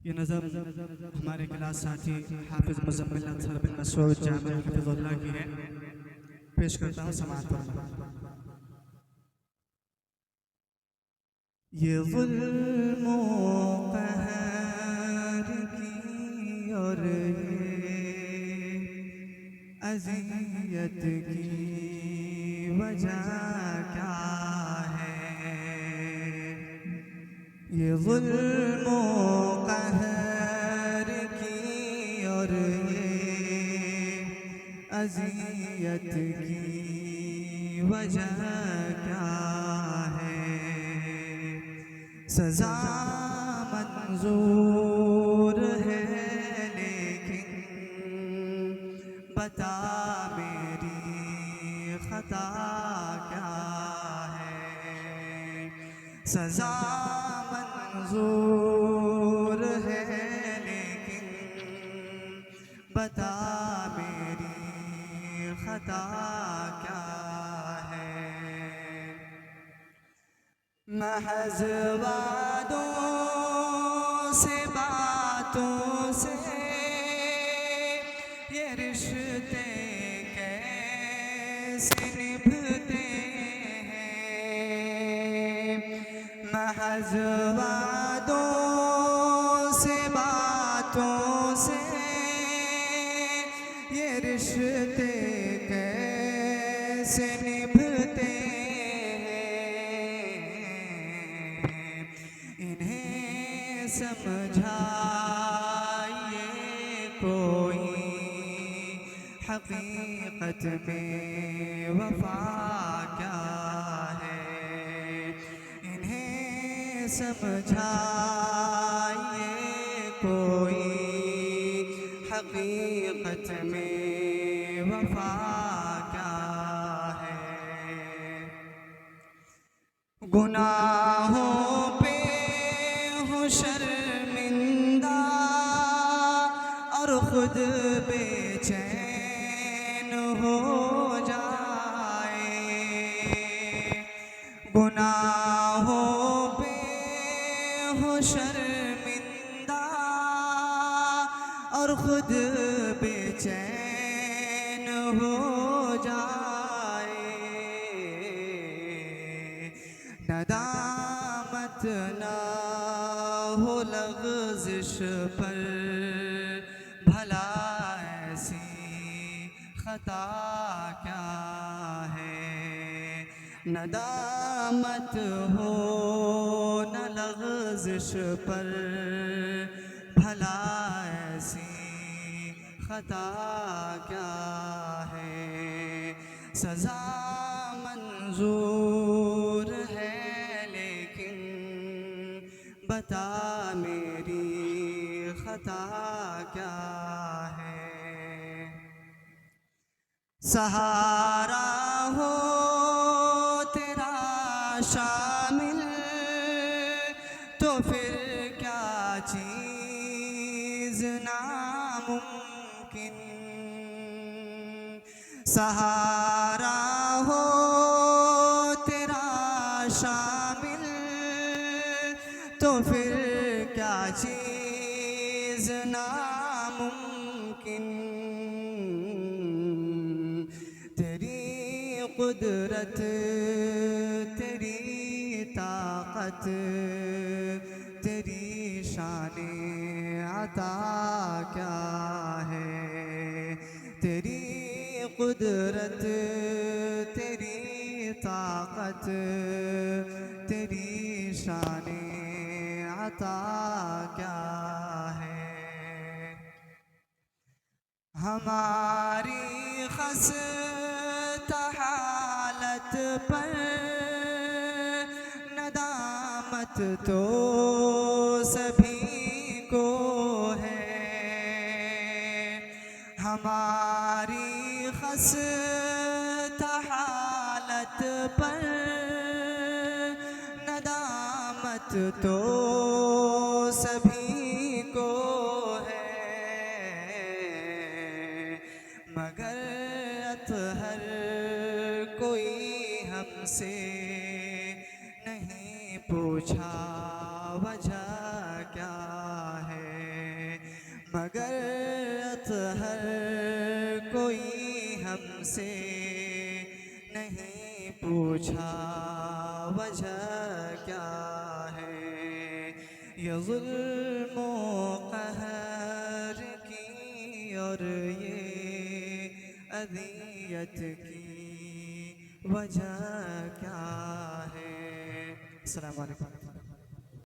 ये नज़म हमारे क्लास साथी हाफिज मुज़म्मिल अंसर बिन मसूद जामिल हफिज़ुल्लाह की है। पेश करता हूँ समाअत फरमाएं। ये ज़ुल्म क़हर की और ये अज़ियत की वजह क्या है? ये ज़ुल्म क़हर की और ये अज़ियत की वजह क्या है? सज़ा मंजूर है लेकिन बता मेरी ख़ता क्या है? सज़ा मंजूर है लेकिन बता मेरी ख़ता क्या है? महज़ वादों से बातों से ये रिश्ते कैसे निभते हैं? महज़ वादों से बातों से ये रिश्ते कैसे निभते हैं? इन्हें समझाइए कोई हकीकत में वफ़ा क्या है? इन्हें समझाइए कोई हकीकत में वफ़ा क्या है? गुनाहों पे हो शर्मिंदा और खुद बेचैन हो जाए। गुनाहों पे हो शर्मिंदा और खुद बेचैन हो जाए। नदामत ना हो लग़ज़िश पर भला ऐसी ख़ता क्या है? नदामत हो न लग़ज़िश पर भला ऐसी ख़ता क्या है? सज़ा मंजूर है लेकिन बता मेरी ख़ता क्या है? सहारा हो तेरा शामिल तो फिर क्या चीज़ नामुमकिन? सहारा हो तेरा शामिल तो फिर क्या चीज़ नामुमकिन? तेरी कुदरत तेरी ताकत तेरी शान अता क्या है? तेरी कुदरत तेरी ताकत तेरी शान अता क्या है? हमारी खस्ता हालत पर नदामत तो सभी को है। हमारी खस्ता हालत पर नदामत तो सभी को है, मगर अतहर कोई हमसे नहीं पूछा वजह क्या है, मगर अतहर कोई हमसे नहीं पूछा वजह क्या है। ये ज़ुल्म क़हर की और ये अज़ियत की वजह क्या है। अस्सलामु अलैकुम।